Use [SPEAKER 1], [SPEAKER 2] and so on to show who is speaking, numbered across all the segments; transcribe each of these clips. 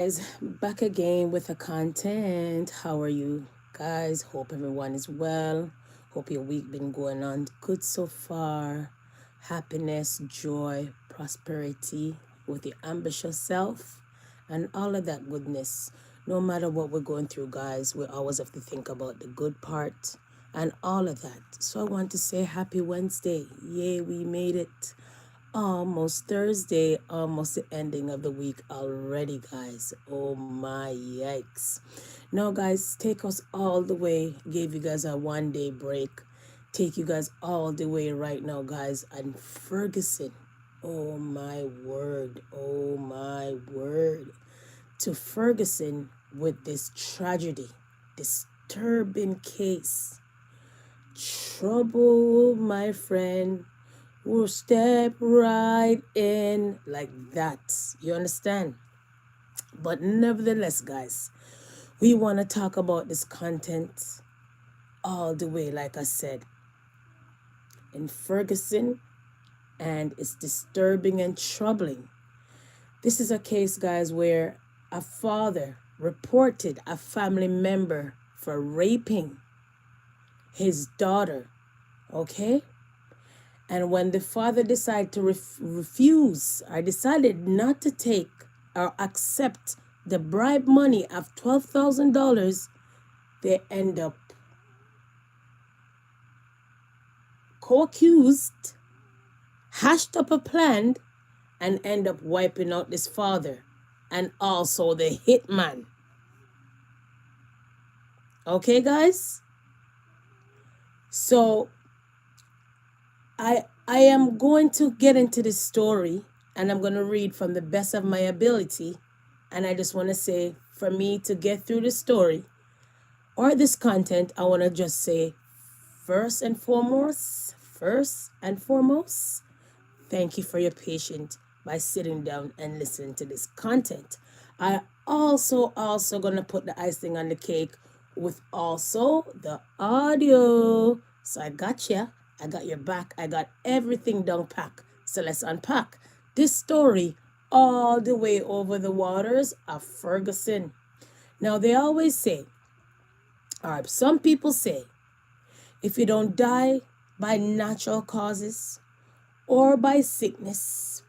[SPEAKER 1] Guys, back again with the content. How are you guys? Hope everyone is well. Hope your week been going on good so far. Happiness, joy, prosperity with your ambitious self and all of that goodness. No matter what we're going through, guys, we always have to think about the good part and all of that. So I want to say happy Wednesday. Yay, we made it. Almost Thursday, almost the ending of the week already, guys. Oh my yikes. Now, guys, take us all the way. Gave you guys a 1 day break. Take you guys all the way right now, guys. And Ferguson. Oh my word. Oh my word. To Ferguson with this tragedy, disturbing case. Trouble, my friend, will step right in like that. You understand? But nevertheless, guys, we want to talk about this content all the way, like I said, in Ferguson, and it's disturbing and troubling. This is a case, guys, where a father reported a family member for raping his daughter, okay? And when the father decided to refuse, or decided not to take or accept the bribe money of $12,000, they end up co-accused, hashed up a plan, and end up wiping out this father and also the hitman. Okay, guys? So I am going to get into this story and I'm going to read from the best of my ability. And I just want to say, for me to get through the story or this content, I want to just say, first and foremost, thank you for your patience by sitting down and listening to this content. I also going to put the icing on the cake with also the audio. So I got you. I got your back. I got everything down pack. So let's unpack this story all the way over the waters of Ferguson. Now they always say, or some people say, if you don't die by natural causes or by sickness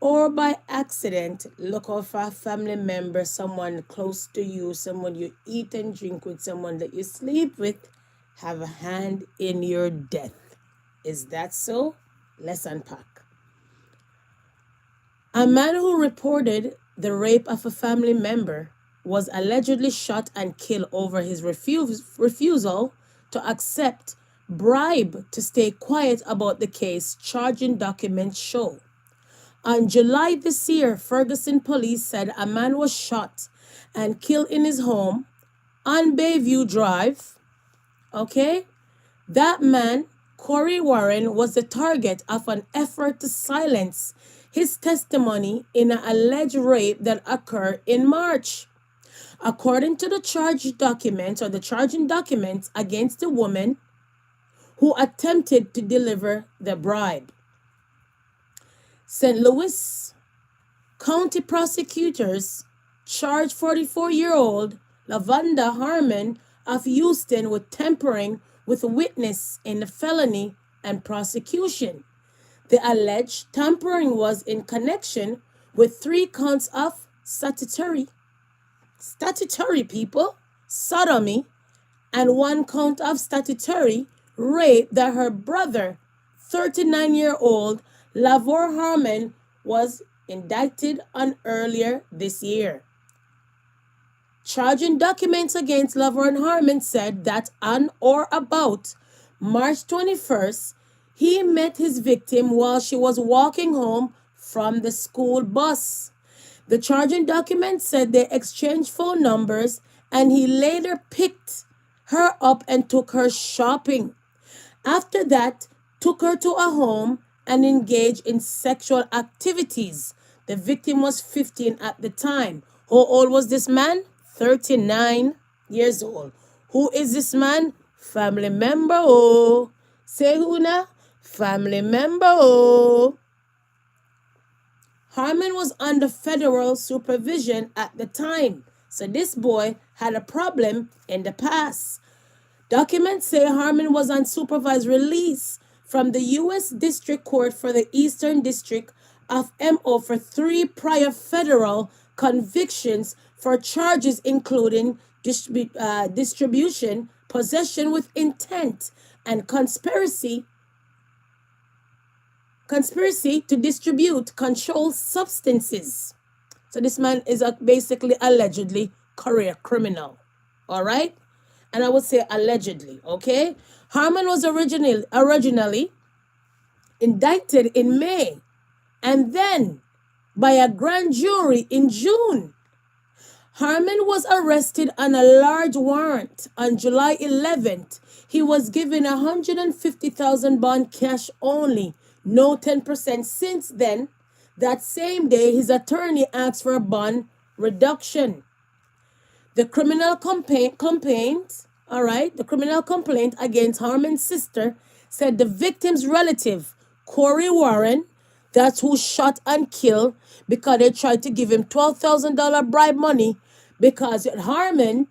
[SPEAKER 1] or by accident, look out for a family member, someone close to you, someone you eat and drink with, someone that you sleep with, have a hand in your death. Is that so? Let's unpack. A man who reported the rape of a family member was allegedly shot and killed over his refusal to accept bribe to stay quiet about the case, charging documents show. On July this year, Ferguson police said a man was shot and killed in his home on Bayview Drive. Okay? That man, Corey Warren, was the target of an effort to silence his testimony in an alleged rape that occurred in March. According to the charging documents against the woman who attempted to deliver the bribe. St. Louis County prosecutors charged 44-year-old Lavonda Harmon of Houston with tampering with a witness in the felony and prosecution. The alleged tampering was in connection with 3 counts of statutory people, sodomy, and 1 count of statutory rape that her brother, 39-year-old Lavor Harmon, was indicted on earlier this year. Charging documents against Lavor Harmon said that on or about March 21st, he met his victim while she was walking home from the school bus. The charging document said they exchanged phone numbers and he later picked her up and took her shopping. After that, took her to a home and engaged in sexual activities. The victim was 15 at the time. How old was this man? 39 years old. Who is this man? Family member. Oh. Say who now? Family member. Oh. Harmon was under federal supervision at the time, so this boy had a problem in the past. Documents say Harmon was on supervised release from the U.S. District Court for the Eastern District of MO for 3 prior federal convictions for charges including distribution, possession with intent, and conspiracy to distribute controlled substances. So this man is basically allegedly career criminal. All right? And I would say allegedly, okay? Harmon was originally indicted in May and then by a grand jury in June. Harmon was arrested on a large warrant on July 11th. He was given $150,000 bond cash only, no 10%. Since then, that same day, his attorney asked for a bond reduction. The criminal complaint, all right, the criminal complaint against Harmon's sister said the victim's relative, Corey Warren, that's who shot and killed because they tried to give him $12,000 bribe money because Harmon,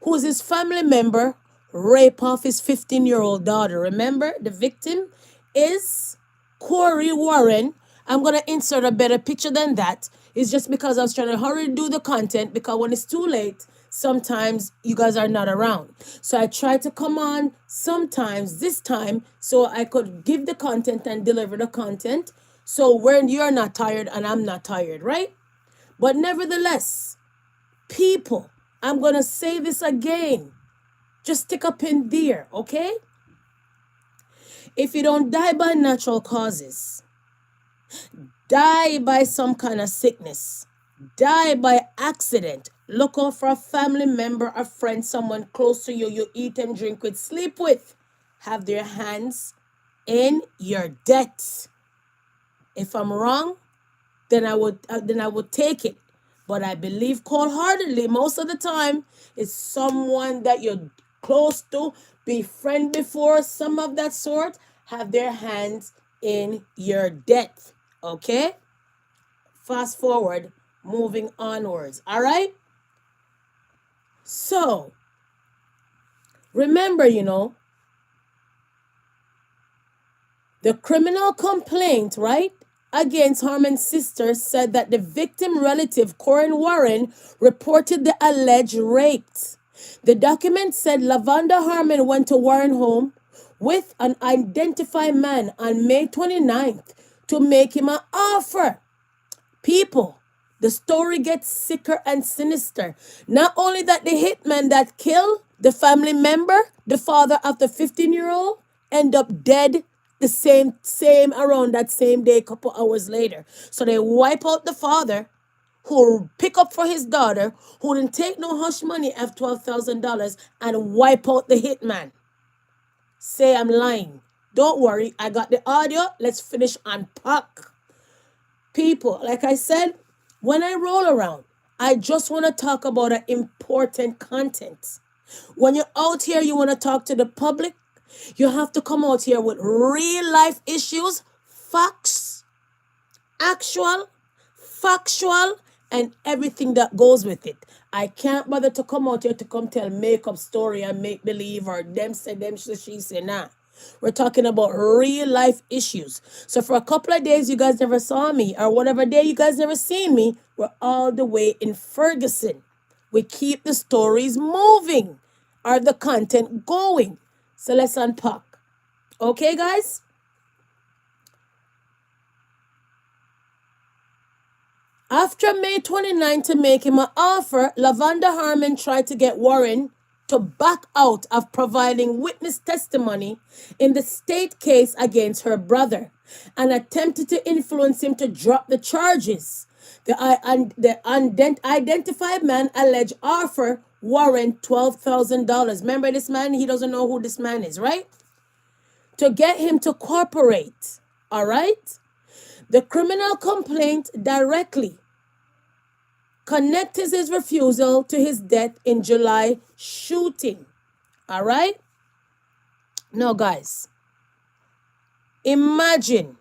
[SPEAKER 1] who's his family member, raped off his 15-year-old daughter. Remember, the victim is Corey Warren. I'm going to insert a better picture than that. It's just because I was trying to hurry to do the content because when it's too late, sometimes you guys are not around. So I try to come on sometimes this time so I could give the content and deliver the content. So when you're not tired and I'm not tired, right? But nevertheless, people, I'm going to say this again. Just stick a pin there, okay? If you don't die by natural causes, die by some kind of sickness, die by accident, look out for a family member, a friend, someone close to you, you eat and drink with, sleep with, have their hands in your debt. If I'm wrong, then I would take it. But I believe cold-heartedly most of the time it's someone that you're close to, befriend before, some of that sort, have their hands in your debt. Okay? Fast forward, moving onwards. All right? So, remember, the criminal complaint, right, against Harmon's sister said that the victim relative, Corey Warren, reported the alleged rape. The document said Lavonda Harmon went to Warren home with an identified man on May 29th to make him an offer. People, the story gets sicker and sinister. Not only that, the hitman that killed the family member, the father of the 15-year-old, end up dead the same around that same day, a couple hours later. So they wipe out the father, who pick up for his daughter, who didn't take no hush money of $12,000, and wipe out the hitman. Say I'm lying. Don't worry, I got the audio. Let's finish unpack. People, like I said, when I roll around, I just want to talk about an important content. When you're out here, you want to talk to the public, you have to come out here with real life issues, facts, actual, factual, and everything that goes with it. I can't bother to come out here to come tell make-up story and make believe or them say, she say, nah. We're talking about real life issues. So for a couple of days, you guys never saw me, or whatever day you guys never seen me, we're all the way in Ferguson. We keep the stories moving, or the content going. So let's unpack. Okay, guys? After May 29 to make him an offer, Lavonda Harmon tried to get Warren to back out of providing witness testimony in the state case against her brother and attempted to influence him to drop the charges. The identified man alleged offer Warren $12,000. Remember this man? He doesn't know who this man is, right? To get him to cooperate, all right? The criminal complaint directly connects his refusal to his death in July shooting. All right? Now, guys, imagine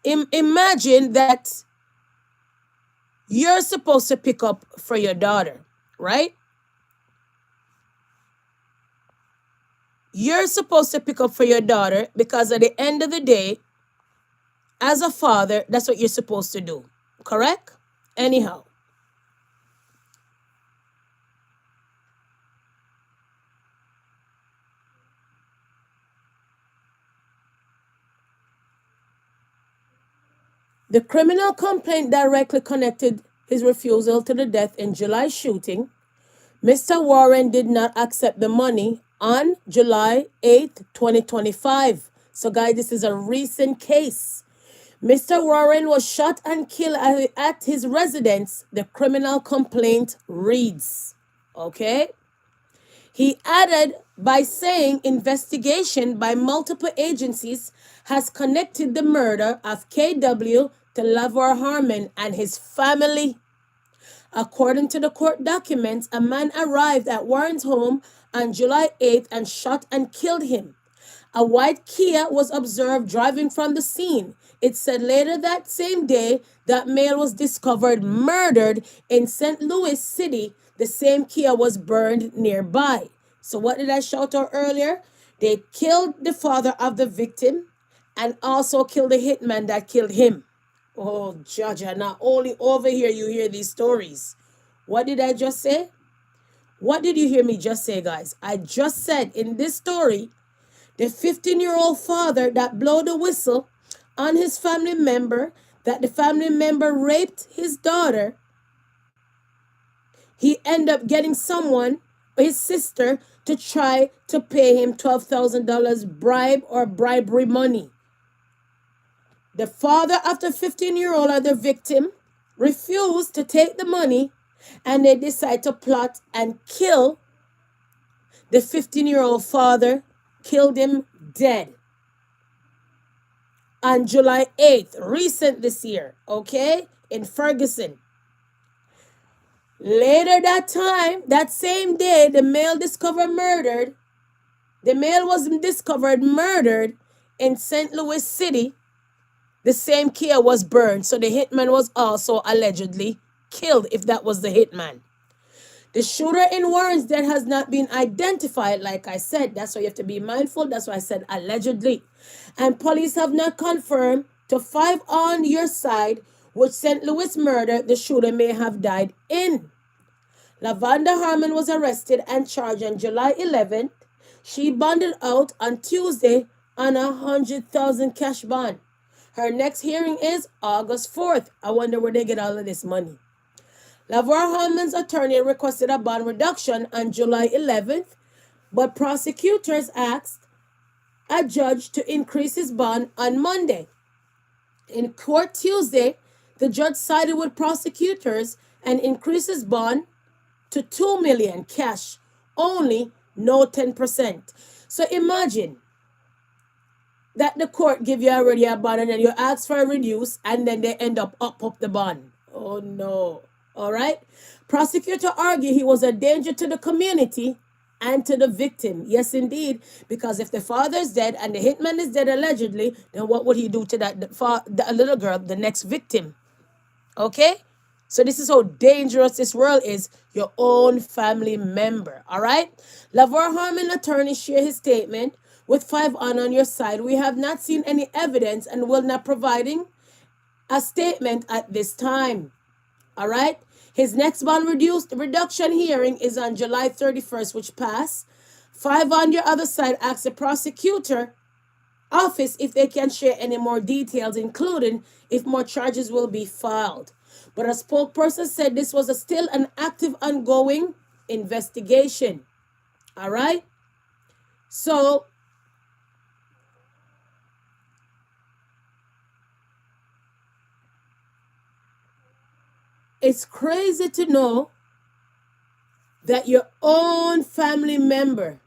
[SPEAKER 1] Imagine that you're supposed to pick up for your daughter, right? You're supposed to pick up for your daughter because at the end of the day, as a father, that's what you're supposed to do. Correct? Anyhow, the criminal complaint directly connected his refusal to the death in July shooting. Mr. Warren did not accept the money on July 8th, 2025. So, guys, this is a recent case. Mr. Warren was shot and killed at his residence, the criminal complaint reads. Okay? He added by saying investigation by multiple agencies has connected the murder of KW to Lavar Harmon and his family. According to the court documents, a man arrived at Warren's home on July 8th and shot and killed him. A white Kia was observed driving from the scene. It said later that same day that male was discovered murdered in St. Louis City. The same Kia was burned nearby. So what did I shout out earlier? They killed the father of the victim and also killed the hitman that killed him. Oh, Judge, not only over here you hear these stories. What did I just say? What did you hear me just say, guys? I just said in this story, the 15-year-old father that blew the whistle on his family member, that the family member raped his daughter, he ended up getting someone, his sister, to try to pay him $12,000 bribe or bribery money. The father of the 15-year-old or the victim refused to take the money, and they decide to plot and kill the 15-year-old father, killed him dead on July 8th, recent this year, okay, in Ferguson. Later that time, that same day, the male was discovered murdered in St. Louis City. The same Kia was burned, so the hitman was also allegedly killed, if that was the hitman. The shooter in Warren's death has not been identified, like I said. That's why you have to be mindful. That's why I said allegedly. And police have not confirmed to 5 on your side which St. Louis murder the shooter may have died in. Lavanda Harmon was arrested and charged on July 11th. She bonded out on Tuesday on a $100,000 cash bond. Her next hearing is August 4th. I wonder where they get all of this money. Lavar Harmon's attorney requested a bond reduction on July 11th, but prosecutors asked a judge to increase his bond on Monday. In court Tuesday, the judge sided with prosecutors and increased his bond to $2 million cash only, no 10%. So imagine that the court give you already a bond and then you ask for a reduce and then they end up the bond. Oh no. All right. Prosecutor argued he was a danger to the community and to the victim. Yes, indeed. Because if the father is dead and the hitman is dead allegedly, then what would he do to that little girl, the next victim? Okay. So this is how dangerous this world is. Your own family member. All right. Lavar Harmon attorney share his statement with 5 on your side. We have not seen any evidence and will not providing a statement at this time. All right. His next bond reduction hearing is on July 31st, which passed. 5 on your other side asked the prosecutor office if they can share any more details, including if more charges will be filed. But a spokesperson said this was still an active, ongoing investigation. All right. So it's crazy to know that your own family member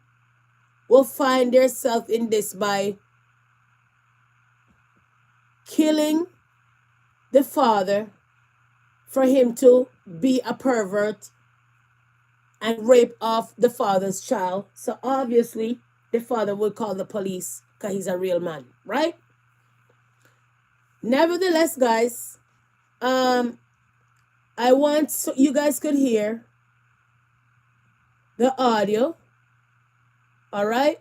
[SPEAKER 1] will find themselves in this by killing the father for him to be a pervert and rape off the father's child. So obviously the father will call the police because he's a real man, right? Nevertheless, guys, I want so you guys could hear the audio. All right.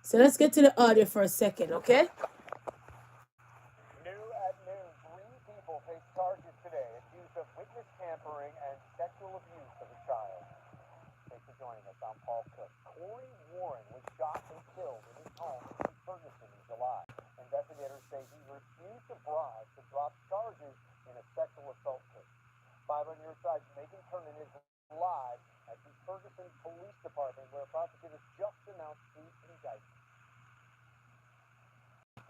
[SPEAKER 1] So let's get to the audio for a second, okay?
[SPEAKER 2] New at noon, 3 people face charges today accused of witness tampering and sexual abuse of a child. Thanks for joining us. I'm Paul Cook. Corey Warren was shot and killed in his home in Ferguson in July. Investigators say he refused to bribe to drop charges in a sexual assault case. 5 on your side, Megan Kernan is live at the Ferguson Police Department, where prosecutors just announced the indictment.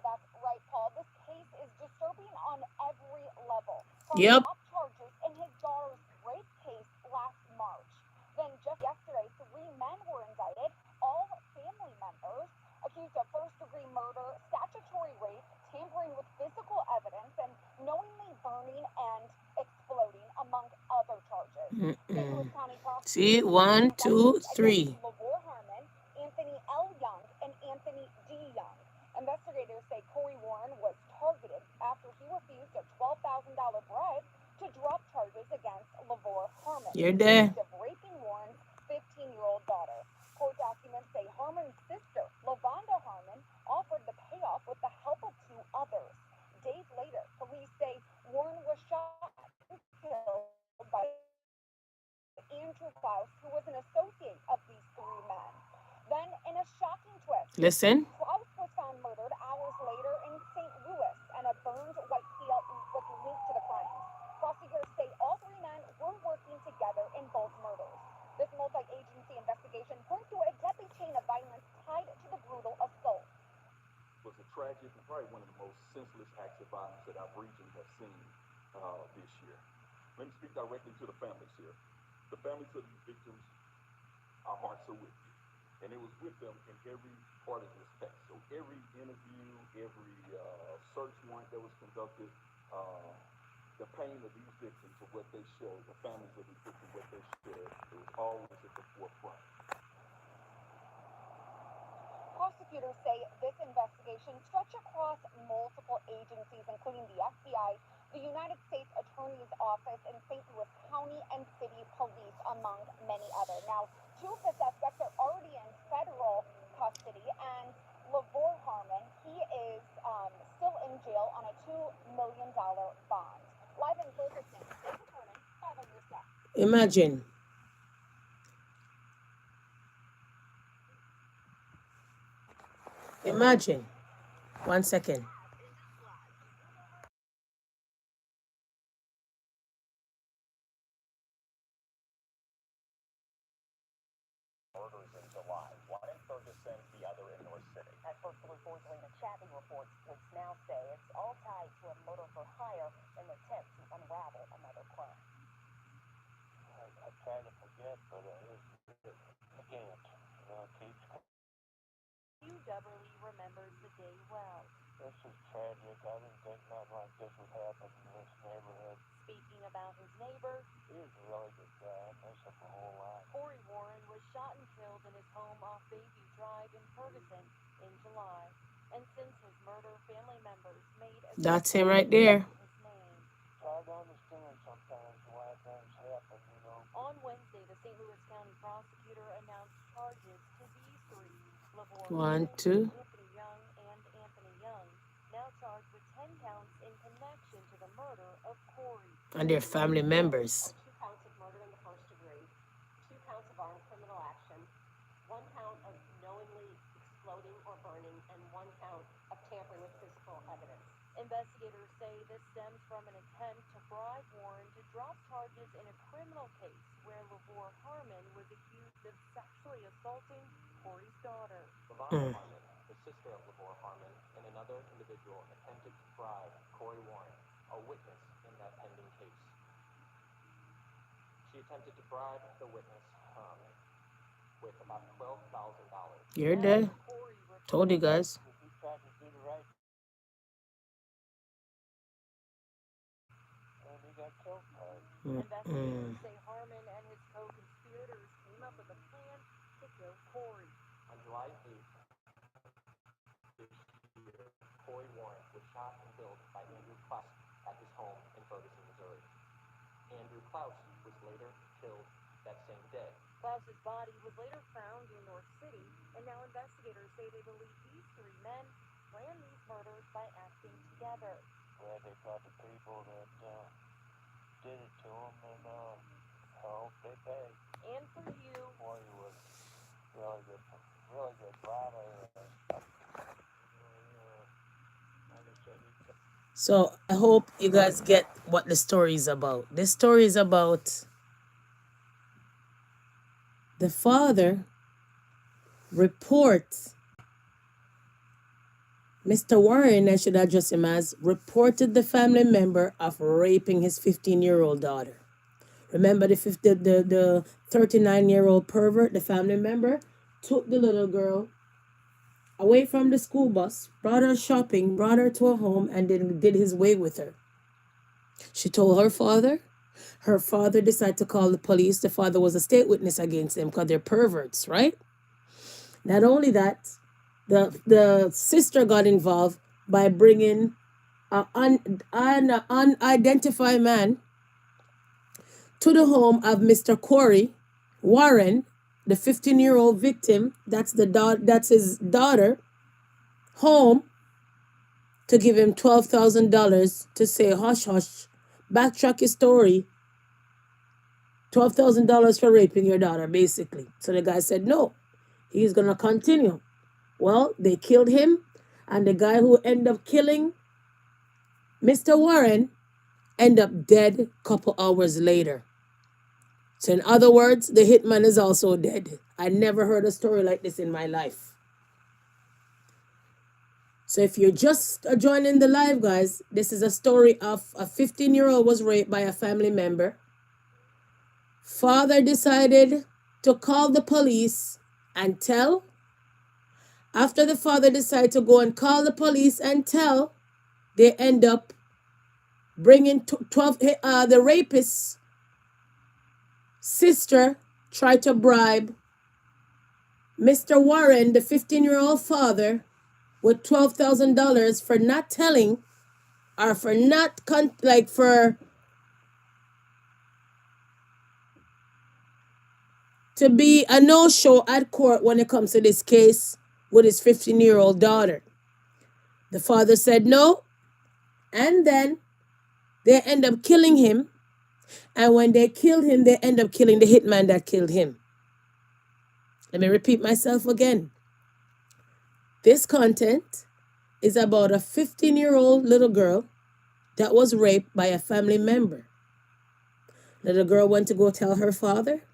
[SPEAKER 3] That's right, Paul. This case is disturbing on every level. From
[SPEAKER 1] Yep.
[SPEAKER 3] top charges in his daughter's rape case last March. Then just yesterday, 3 men were indicted, all family members, accused of first-degree murder, statutory rape, tampering with physical evidence, and knowingly burning and exploding, among other charges. St. Louis County
[SPEAKER 1] See,
[SPEAKER 3] prosecutors
[SPEAKER 1] 1, 2, 3.
[SPEAKER 3] Lavore Harmon, Anthony L. Young, and Anthony D. Young. Investigators say Corey Warren was targeted after he refused a $12,000 bribe to drop charges against Lavore Harmon.
[SPEAKER 1] You're there.
[SPEAKER 3] Of raping Warren's 15-year-old daughter. Court documents say Harmon's sister, Lavonda Harmon, offered the payoff with the help of 2 others. Days later, police say Warren was shot and killed by Andrew Klaus, who was an associate of these 3 men. Then, in a shocking twist,
[SPEAKER 1] Listen.
[SPEAKER 3] Klaus was found murdered hours later in St. Louis, and a burned white Fiat was linked to the crimes. Prosecutors say all 3 men were working together in both murders. This multi-agency investigation points to a deadly chain of violence tied to the brutal assault.
[SPEAKER 4] It was a tragic and probably one of the most senseless acts of violence that our region has seen this year. Let me speak directly to the families here. The families of these victims, our hearts are with you. And it was with them in every part of this case. So every interview, every search warrant that was conducted, the pain of these victims and what they shared, the families of these victims, what they shared, it was always at the forefront.
[SPEAKER 3] Prosecutors say this investigation stretched across multiple agencies, including the FBI, the United States Attorney's Office, and St. Louis County and City Police, among many others. Now, 2 of the suspects are already in federal custody, and Lavore Harmon, he is still in jail on a $2 million bond. Live in Ferguson, Megan Kernan, 5 on your side.
[SPEAKER 1] Imagine. Imagine. 1 second.
[SPEAKER 2] Murders in July, 1 in Ferguson, the other in North City.
[SPEAKER 3] At first, police Lena Chappie reports police now say it's all tied to a murder for hire in the attempt to unravel another crime.
[SPEAKER 2] I try to forget, but I can't. Keeps.
[SPEAKER 3] Hugh Dubberly remembers the day well.
[SPEAKER 2] This is tragic. I didn't think nothing like this would happen in this neighborhood.
[SPEAKER 3] Speaking about his neighbor,
[SPEAKER 2] He was a really good guy. I miss him a whole lot.
[SPEAKER 3] Corey Warren was shot and killed in his home off Bayview Drive in Ferguson in July. And since his murder, family members made a
[SPEAKER 1] That's him right there.
[SPEAKER 3] his name.
[SPEAKER 2] It's hard to understand sometimes why things happen, you know.
[SPEAKER 3] On Wednesday, the St. Louis County prosecutor announced charges to these 3, Lavore
[SPEAKER 1] 1,
[SPEAKER 3] Harmon,
[SPEAKER 1] 2.
[SPEAKER 3] Anthony Young, and Anthony Young, now charged with 10 counts in connection to the murder of Corey.
[SPEAKER 1] And their family members.
[SPEAKER 3] 2 counts of murder in the first degree, 2 counts of armed criminal action, 1 count of knowingly exploding or burning, and 1 count of tampering with physical evidence. Investigators say this stems from an attempt to bribe Warren to drop charges in a criminal case where Lavore Harmon was accused of sexually assaulting Corey's daughter.
[SPEAKER 5] Lavonda Harmon, the sister of Lavore Harmon, and another individual attempted to bribe Corey Warren, a witness in that pending case. She attempted to bribe the witness with about $12,000.
[SPEAKER 1] You're there. Told you guys.
[SPEAKER 2] He tried to do the right and he got killed for it.
[SPEAKER 3] Investigators say Harmon and his co-conspirators came up with a plan to
[SPEAKER 2] Corey.
[SPEAKER 5] On July 8th this year, Corey Warren was shot and killed by Andrew Klaus at his home in Ferguson, Missouri. Andrew Klaus was later killed that same day.
[SPEAKER 6] Klaus's body was later found in North City, and now investigators say they believe these three men planned these murders by acting together.
[SPEAKER 2] Glad they caught the people that did it to him, and I hope they pay.
[SPEAKER 6] And for you,
[SPEAKER 2] Boy, he was really good driver.
[SPEAKER 1] So I hope you guys get what the story is about. This story is about the father reports Mr. Warren, I should address him as, reported the family member of raping his 15-year-old daughter. Remember the 39-year-old pervert, the family member, took the little girl away from the school bus, brought her shopping, brought her to a home, and then did his way with her. She told her father. Her father decided to call the police. The father was a state witness against them because they're perverts, right? Not only that, the sister got involved by bringing an unidentified man to the home of Mr. Corey Warren, the 15-year-old victim, that's his daughter, home, to give him $12,000 to say, hush, hush, backtrack your story. $12,000 for raping your daughter, basically. So the guy said, no, he's going to continue. Well, they killed him, and the guy who ended up killing Mr. Warren ended up dead a couple hours later. So in other words, the hitman is also dead. I never heard a story like this in my life. So if you're just joining the live, guys, this is a story of a 15-year-old was raped by a family member. Father decided to call the police and tell. After the father decided to go and call the police and tell, they end up bringing 12, the rapist's sister tried to bribe Mr. Warren, the 15-year-old father, with $12,000 for not telling, or for not, to be a no-show at court when it comes to this case with his 15-year-old daughter. The father said no, and then they end up killing him. And when they killed him, they end up killing the hitman that killed him. Let me repeat myself again. This content is about a 15-year-old little girl that was raped by a family member. Little girl went to go tell her father.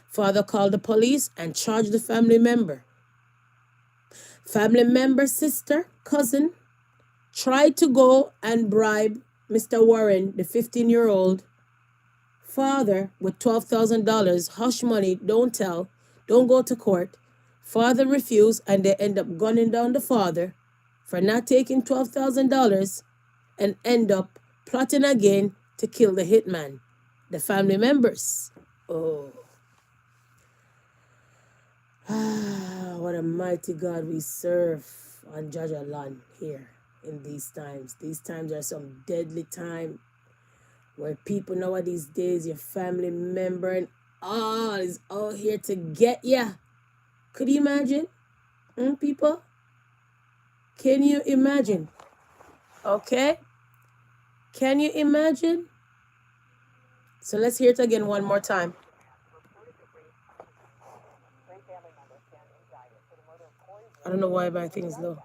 [SPEAKER 1] Father called the police and charged the family member. Family member, sister, cousin, tried to go and bribe Mr. Warren, the 15-year-old father, with $12,000, hush money, don't tell, don't go to court. Father refused, and they end up gunning down the father for not taking $12,000 and end up plotting again to kill the hitman, the family members. Oh. What a mighty God we serve on Jaja land here in these times. These times are some deadly time where people nowadays days, your family member and all is out here to get ya. Could you imagine? People? Can you imagine? Okay? Can you imagine? So let's hear it again one more time. I don't know why my thing's low.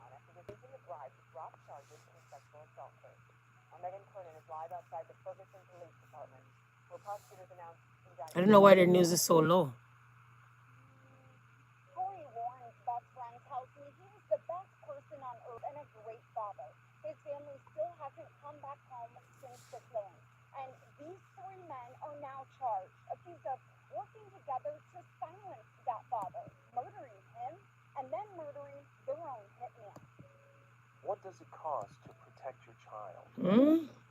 [SPEAKER 1] I don't know why their news is so low.
[SPEAKER 3] Corey Warren's best friend tells me he was the best person on earth and a great father. His family still hasn't come back home since the killing. And these three men are now charged, accused of working together to silence that father, murdering him, and then murdering their own hitman.
[SPEAKER 2] What does it cost to protect your child?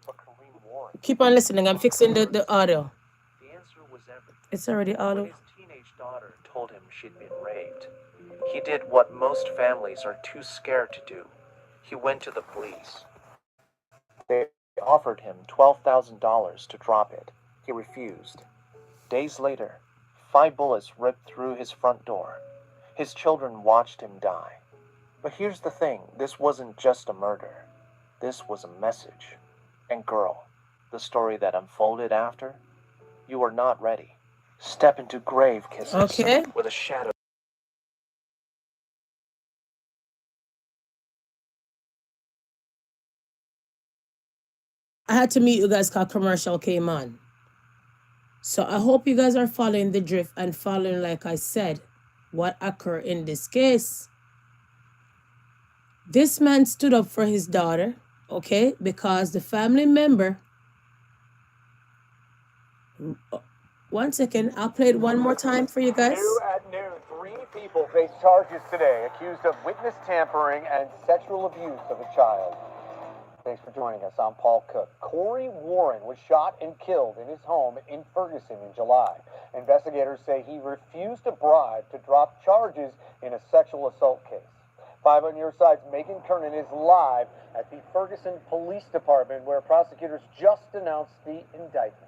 [SPEAKER 2] For Kareem Warren.
[SPEAKER 1] Keep on listening. I'm fixing the audio.
[SPEAKER 2] The answer was everything.
[SPEAKER 1] It's already audio.
[SPEAKER 2] When his teenage
[SPEAKER 7] teenage daughter told him she'd been raped. He did what most families are too scared to do. He went to the police. They offered him $12,000 to drop it. He refused. Days later, 5 bullets ripped through his front door. His children watched him die. But here's the thing, this wasn't just a murder. This was a message. And girl, the story that unfolded after, you are not ready. Step into grave kisses
[SPEAKER 1] Okay.
[SPEAKER 7] with a shadow.
[SPEAKER 1] I had to mute you guys because commercial came on. So I hope you guys are following the drift and following, like I said, what occurred in this case. This man stood up for his daughter, okay, because the family member. One second, I'll play it one more time for you guys.
[SPEAKER 2] New at noon, 3 people face charges today accused of witness tampering and sexual abuse of a child. Thanks for joining us. I'm Paul Cook. Corey Warren was shot and killed in his home in Ferguson in July. Investigators say he refused a bribe to drop charges in a sexual assault case. 5 on your side's Megan Kernan is live at the Ferguson Police Department, where prosecutors just announced the indictments.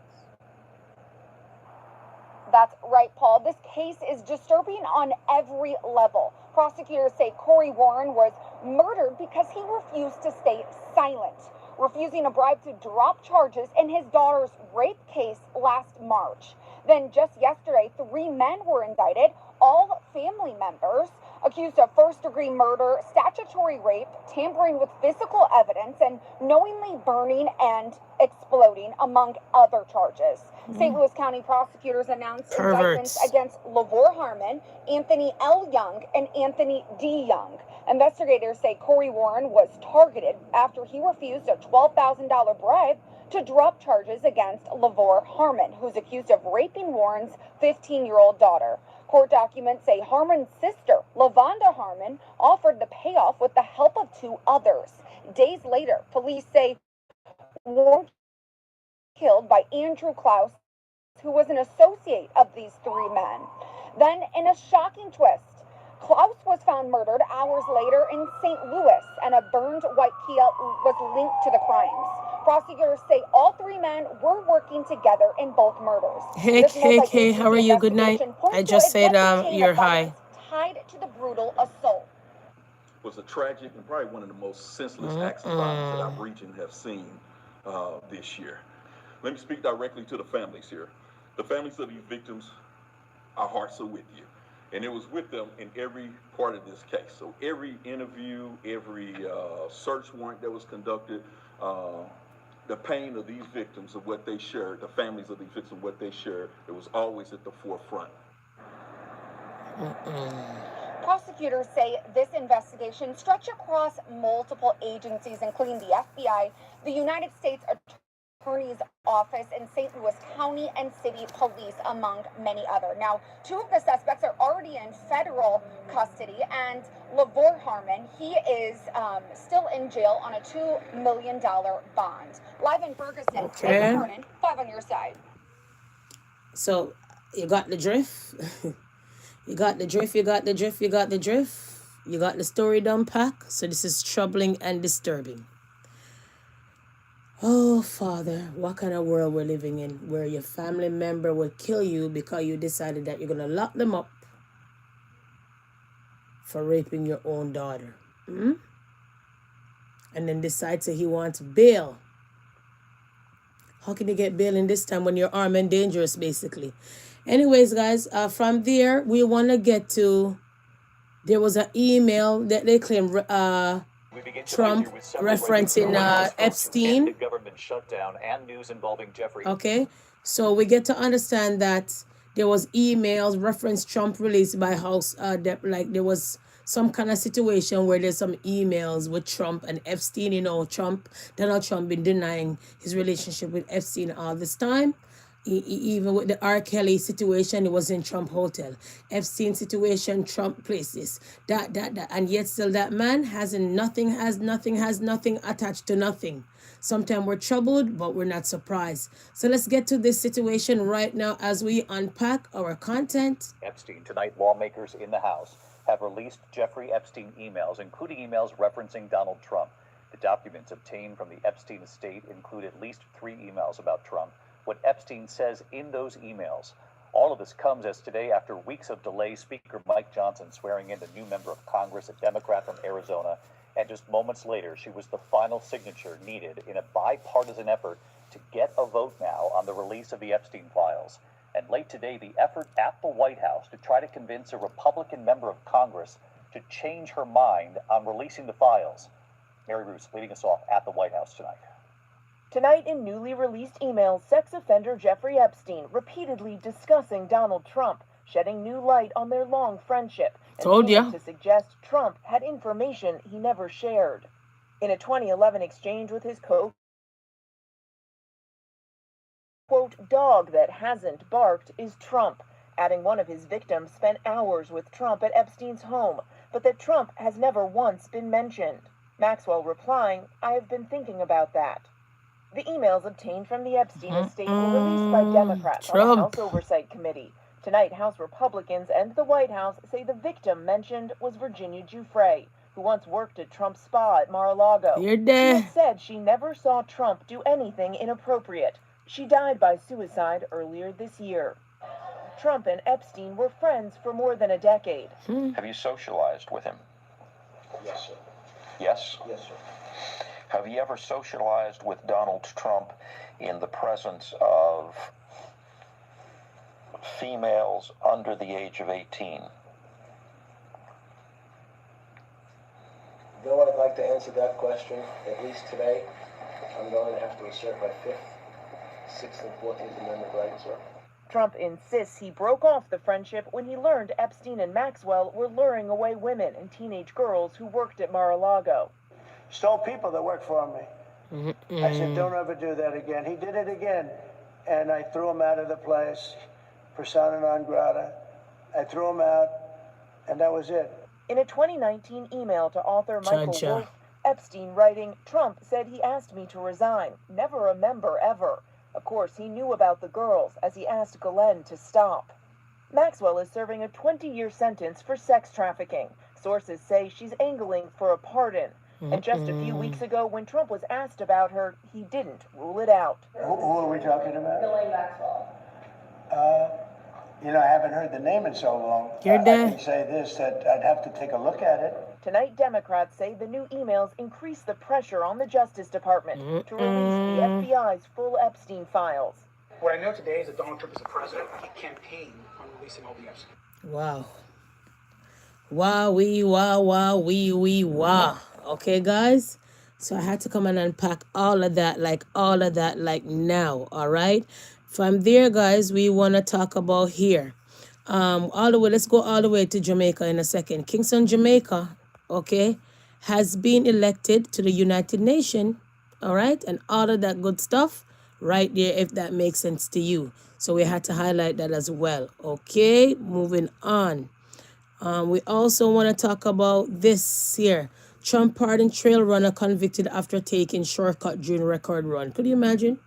[SPEAKER 3] That's right, Paul. This case is disturbing on every level. Prosecutors say Corey Warren was murdered because he refused to stay silent, refusing a bribe to drop charges in his daughter's rape case last March. Then just yesterday, 3 men were indicted, all family members, accused of first-degree murder, statutory rape, tampering with physical evidence, and knowingly burning and exploding, among other charges. St. Louis County prosecutors announced indictments against Lavore Harmon, Anthony L. Young, and Anthony D. Young. Investigators say Corey Warren was targeted after he refused a $12,000 bribe to drop charges against Lavore Harmon, who's accused of raping Warren's 15-year-old daughter. Court documents say Harmon's sister, Lavonda Harmon, offered the payoff with the help of 2 others. Days later, police say Warren was killed by Andrew Klaus, who was an associate of these 3 men. Then, in a shocking twist, Klaus was found murdered hours later in St. Louis, and a burned white Kia was linked to the crimes. Prosecutors say all 3 men were working together in both murders.
[SPEAKER 1] Hey, how are you? Good night. I just said you're high.
[SPEAKER 3] Tied to the brutal assault.
[SPEAKER 4] Was a tragic and probably one of the most senseless acts of violence that our region have seen this year. Let me speak directly to the families here. The families of these victims, our hearts are with you. And it was with them in every part of this case. So every interview, every search warrant that was conducted, the pain of these victims of what they shared, the families of these victims, what they shared, it was always at the forefront.
[SPEAKER 3] Prosecutors say this investigation stretched across multiple agencies, including the FBI, the United States Attorney's Office, in St. Louis County and City Police, among many other. Now, 2 of the suspects are already in federal custody, and Lavore Harmon, he is still in jail on a $2 million bond. Live in Ferguson,
[SPEAKER 1] Okay.
[SPEAKER 3] Megan Kernan, 5 on your side.
[SPEAKER 1] So, you got the drift. You got the drift. You got the story to unpack. So this is troubling and disturbing. Oh, Father, what kind of world we're living in, where your family member will kill you because you decided that you're going to lock them up for raping your own daughter. And then decides that he wants bail. How can you get bail in this time when you're armed and dangerous, basically? Anyways, guys, from there, we want to get to, there was an email that they claim Trump referencing Epstein.
[SPEAKER 7] The government shutdown and news involving Jeffrey.
[SPEAKER 1] Okay, so we get to understand that there was emails reference Trump released by House, like there was some kind of situation where there's some emails with Trump and Epstein. You know, Donald Trump been denying his relationship with Epstein all this time. Even with the R. Kelly situation, it was in Trump Hotel. Epstein situation, Trump places. That. And yet still that man has nothing attached to nothing. Sometimes we're troubled, but we're not surprised. So let's get to this situation right now as we unpack our content.
[SPEAKER 7] Epstein. Tonight, lawmakers in the House have released Jeffrey Epstein emails, including emails referencing Donald Trump. The documents obtained from the Epstein estate include at least 3 emails about Trump. What Epstein says in those emails. All of this comes as today, after weeks of delay, Speaker Mike Johnson swearing in the new member of Congress, a Democrat from Arizona, and just moments later, she was the final signature needed in a bipartisan effort to get a vote now on the release of the Epstein files. And late today, the effort at the White House to try to convince a Republican member of Congress to change her mind on releasing the files. Mary Roos leading us off at the White House tonight.
[SPEAKER 8] Tonight, in newly released emails, sex offender Jeffrey Epstein repeatedly discussing Donald Trump, shedding new light on their long friendship, and
[SPEAKER 1] Told ya.
[SPEAKER 8] to suggest Trump had information he never shared. In a 2011 exchange with his quote, dog that hasn't barked is Trump, adding one of his victims spent hours with Trump at Epstein's home, but that Trump has never once been mentioned. Maxwell replying, I have been thinking about that. The emails obtained from the Epstein estate were released by Democrats on the House Oversight Committee. Tonight, House Republicans and the White House say the victim mentioned was Virginia Giuffre, who once worked at Trump's spa at Mar-a-Lago.
[SPEAKER 1] You're
[SPEAKER 8] She
[SPEAKER 1] there.
[SPEAKER 8] has said she never saw Trump do anything inappropriate. She died by suicide earlier this year. Trump and Epstein were friends for more than a decade.
[SPEAKER 9] Have you socialized with him?
[SPEAKER 5] Yes, sir.
[SPEAKER 9] Yes?
[SPEAKER 5] Yes, sir.
[SPEAKER 9] Have you ever socialized with Donald Trump in the presence of females under the age of 18?
[SPEAKER 5] Though I'd like to answer that question, at least today, I'm going to have to assert my 5th, 6th, and 14th Amendment rights, sir.
[SPEAKER 8] Trump insists he broke off the friendship when he learned Epstein and Maxwell were luring away women and teenage girls who worked at Mar-a-Lago.
[SPEAKER 10] Stole people that worked for me. I said, don't ever do that again. He did it again. And I threw him out of the place, persona non grata. I threw him out, and that was it.
[SPEAKER 8] In a 2019 email to author Michael
[SPEAKER 1] Cha-cha.
[SPEAKER 8] Wolff, Epstein writing, Trump said he asked me to resign. Never a member ever. Of course, he knew about the girls as he asked Ghislaine to stop. Maxwell is serving a 20-year sentence for sex trafficking. Sources say she's angling for a pardon. And just a few weeks ago, when Trump was asked about her, he didn't rule it out.
[SPEAKER 10] Who are we talking about?
[SPEAKER 3] Ghislaine Maxwell.
[SPEAKER 10] I haven't heard the name in so long.
[SPEAKER 1] You're
[SPEAKER 10] I
[SPEAKER 1] there.
[SPEAKER 10] can say this, that I'd have to take a look at it.
[SPEAKER 8] Tonight, Democrats say the new emails increase the pressure on the Justice Department to release the FBI's full Epstein files.
[SPEAKER 11] What I know today is that Donald Trump is the president. He campaigned on releasing all the Epstein.
[SPEAKER 1] Wow. Wow. Okay, guys? So I had to come and unpack all of that, like now, all right? From there, guys, we want to talk about here. Let's go all the way to Jamaica in a second. Kingston, Jamaica, okay, has been elected to the United Nations, all right? And all of that good stuff right there, if that makes sense to you. So we had to highlight that as well, okay? Moving on. We also want to talk about this here. Trump pardoned trail runner convicted after taking shortcut during record run. Could you imagine?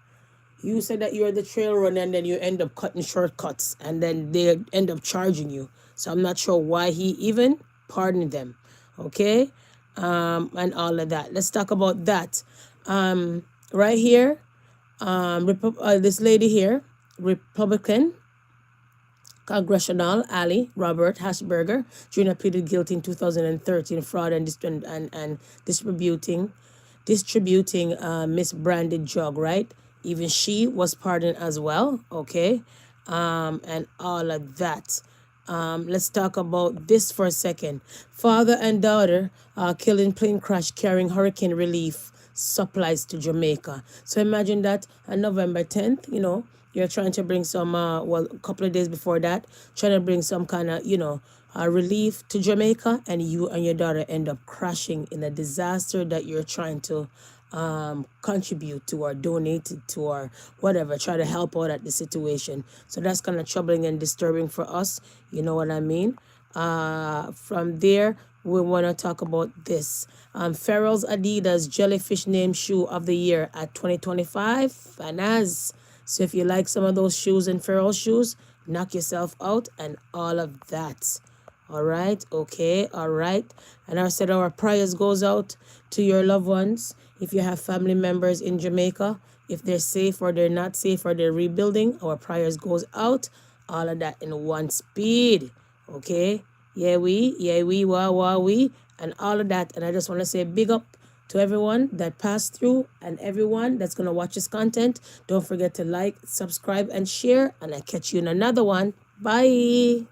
[SPEAKER 1] You said that you're the trail runner and then you end up cutting shortcuts and then they end up charging you. So I'm not sure why he even pardoned them. Okay? And all of that. Let's talk about that. Right here, this lady here, Republican Congressional ally Robert Hashberger Jr. pleaded guilty in 2013 fraud and distributing misbranded drug, right? Even she was pardoned as well, okay? And all of that. Let's talk about this for a second. Father and daughter killed in plane crash carrying hurricane relief supplies to Jamaica. So imagine that on November 10th, you're trying to bring some, a couple of days before that, trying to bring some kind of, relief to Jamaica, and you and your daughter end up crashing in a disaster that you're trying to contribute to or donate to or whatever, try to help out at the situation. So that's kind of troubling and disturbing for us, you know what I mean. From there, we want to talk about this. Farrell's Adidas Jellyfish Name Shoe of the Year at 2025. Fanaz. So if you like some of those shoes and Farrell shoes, knock yourself out and all of that. All right. Okay. All right. And I said our prayers goes out to your loved ones. If you have family members in Jamaica, if they're safe or they're not safe or they're rebuilding, our prayers goes out. All of that in one speed. Okay. Yeah, we, wah, we, and all of that. And I just want to say big up to everyone that passed through and everyone that's going to watch this content. Don't forget to like, subscribe, and share. And I catch you in another one. Bye.